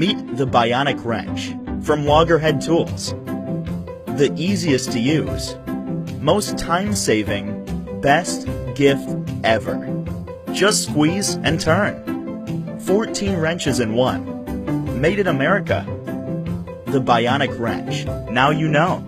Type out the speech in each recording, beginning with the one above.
Meet the Bionic Wrench from Loggerhead Tools. The easiest to use, most time-saving, best gift ever. Just squeeze and turn. 14 wrenches in one. Made in America. The Bionic Wrench. Now you know.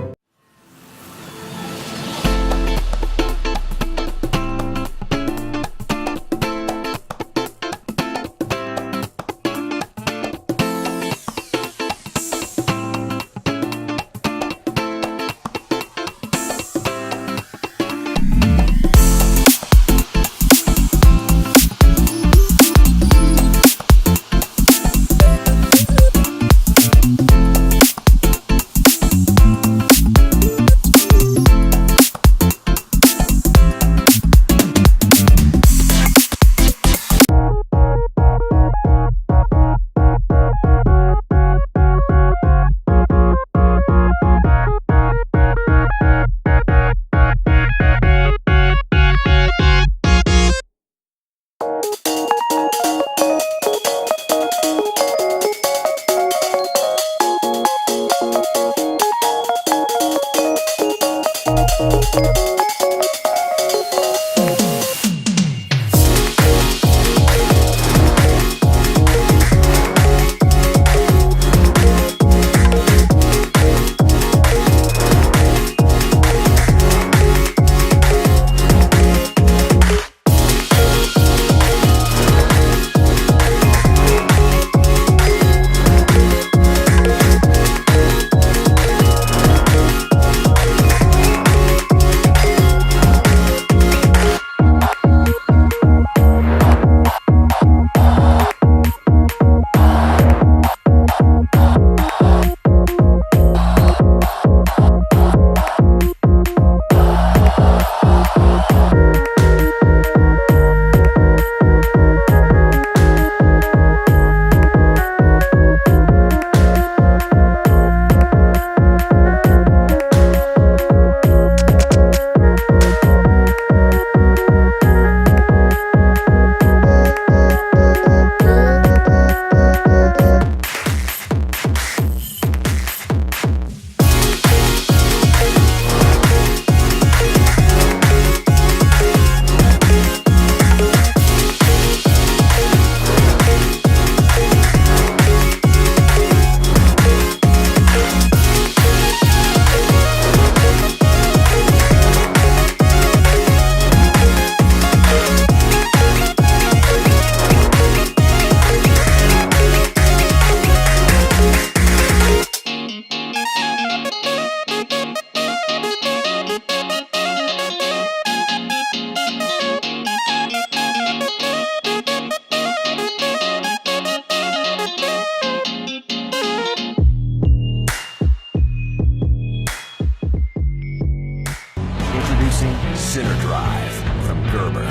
Center Drive from Gerber.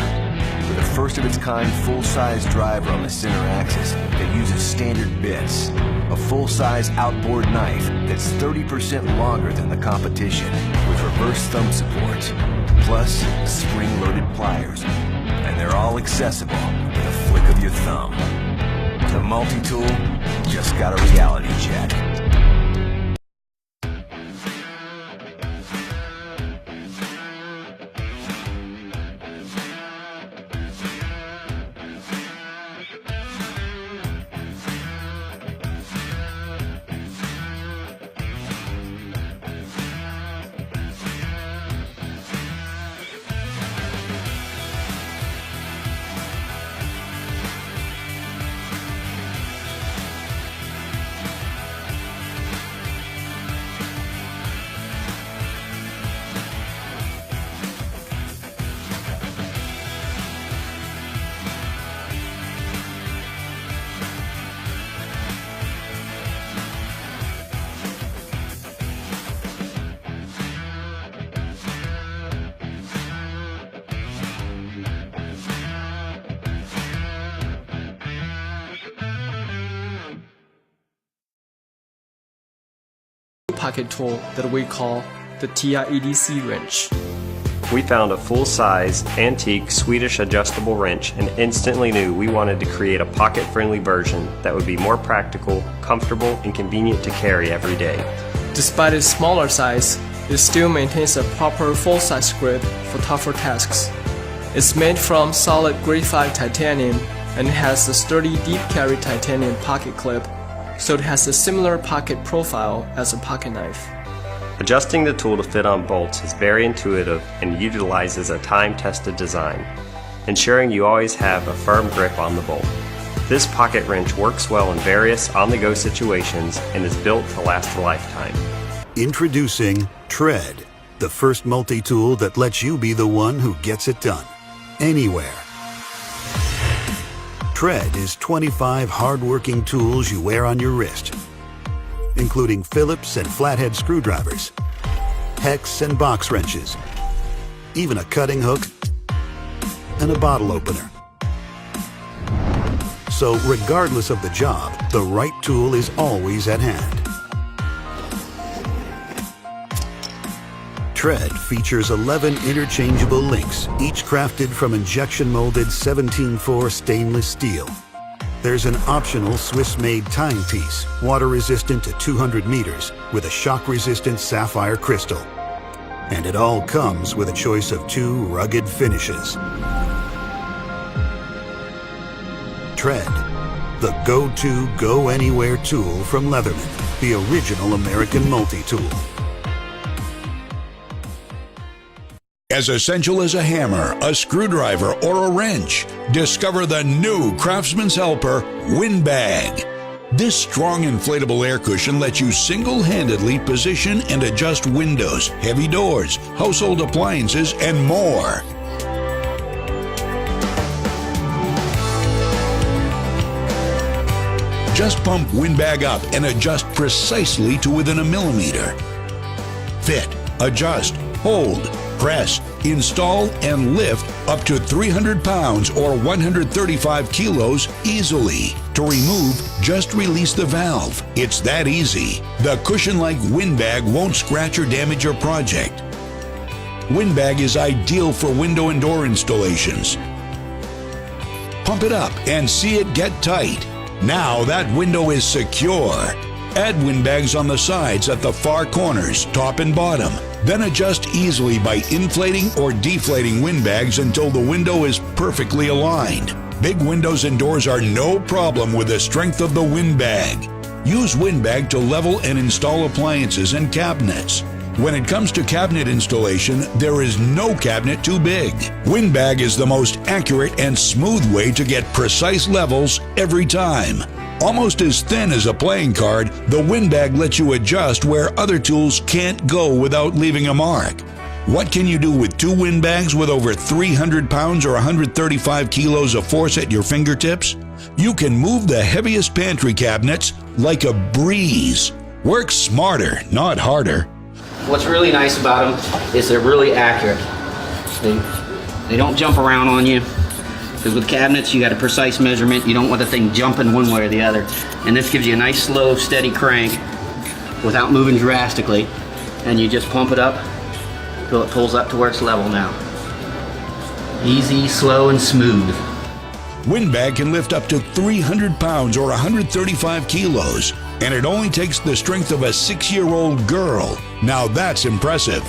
With a first-of-its-kind full-size driver on the center axis that uses standard bits. A full-size outboard knife that's 30% longer than the competition with reverse thumb support. Plus, spring-loaded pliers. And they're all accessible with a flick of your thumb. The multi-tool just got a reality check. Pocket tool that we call the TI EDC Wrench. we found a full-size, antique Swedish adjustable wrench and instantly knew we wanted to create a pocket-friendly version that would be more practical, comfortable, and convenient to carry every day. Despite its smaller size, it still maintains a proper full-size grip for tougher tasks. It's made from solid graphite titanium and it has a sturdy deep carry titanium pocket clip, so it has a similar pocket profile as a pocket knife. Adjusting the tool to fit on bolts is very intuitive and utilizes a time-tested design, ensuring you always have a firm grip on the bolt. This pocket wrench works well in various on-the-go situations and is built to last a lifetime. Introducing Tread, the first multi-tool that lets you be the one who gets it done, anywhere. Tread is 25 hard-working tools you wear on your wrist, including Phillips and flathead screwdrivers, hex and box wrenches, even a cutting hook and a bottle opener. So regardless of the job, the right tool is always at hand. Tread features 11 interchangeable links, each crafted from injection-molded 17-4 stainless steel. There's an optional Swiss-made timepiece, water-resistant to 200 meters, with a shock-resistant sapphire crystal. And it all comes with a choice of 2 rugged finishes. Tread, the go-to, go-anywhere tool from Leatherman, the original American multi-tool. As essential as a hammer, a screwdriver, or a wrench, discover the new Craftsman's Helper WINBAG. This strong inflatable air cushion lets you single-handedly position and adjust windows, heavy doors, household appliances, and more. Just pump WINBAG up and adjust precisely to within a millimeter. Fit, adjust, hold, press, install, and lift up to 300 pounds or 135 kilos easily. To remove, just release the valve. It's that easy. The cushion-like WINBAG won't scratch or damage your project. WINBAG is ideal for window and door installations. Pump it up and see it get tight. Now that window is secure. Add WINBAGs on the sides at the far corners, top and bottom. Then adjust easily by inflating or deflating WINBAGs until the window is perfectly aligned. Big windows and doors are no problem with the strength of the WINBAG. Use WINBAG to level and install appliances and cabinets. When it comes to cabinet installation, there is no cabinet too big. WINBAG is the most accurate and smooth way to get precise levels every time. Almost as thin as a playing card, the WINBAG lets you adjust where other tools can't go without leaving a mark. What can you do with 2 WINBAGs with over 300 pounds or 135 kilos of force at your fingertips? You can move the heaviest pantry cabinets like a breeze. Work smarter, not harder. What's really nice about them is they're really accurate. They don't jump around on you. Because with cabinets, you got a precise measurement. You don't want the thing jumping one way or the other. And this gives you a nice, slow, steady crank without moving drastically. And you just pump it up until it pulls up to where it's level now. Easy, slow, and smooth. WINBAG can lift up to 300 pounds or 135 kilos. And it only takes the strength of a 6-year-old girl. Now that's impressive.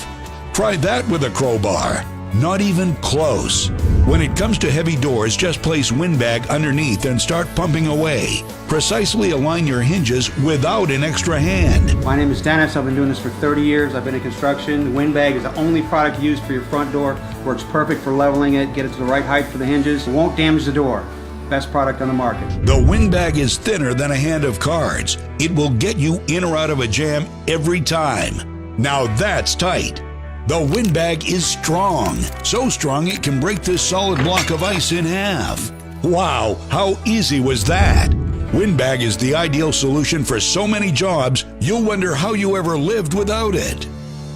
Try that with a crowbar. Not even close. When it comes to heavy doors, just place WINBAG underneath and start pumping away. Precisely align your hinges without an extra hand. My name is Dennis. I've been doing this for 30 years. I've been in construction. The WINBAG is the only product used for your front door. Works perfect for leveling it, get it to the right height for the hinges. It won't damage the door. Best product on the market. The WINBAG is thinner than a hand of cards. It will get you in or out of a jam every time. Now that's tight. The WINBAG is strong, so strong it can break this solid block of ice in half. Wow, how easy was that? WINBAG is the ideal solution for so many jobs, you'll wonder how you ever lived without it.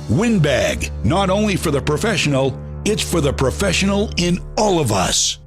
WINBAG, not only for the professional, it's for the professional in all of us.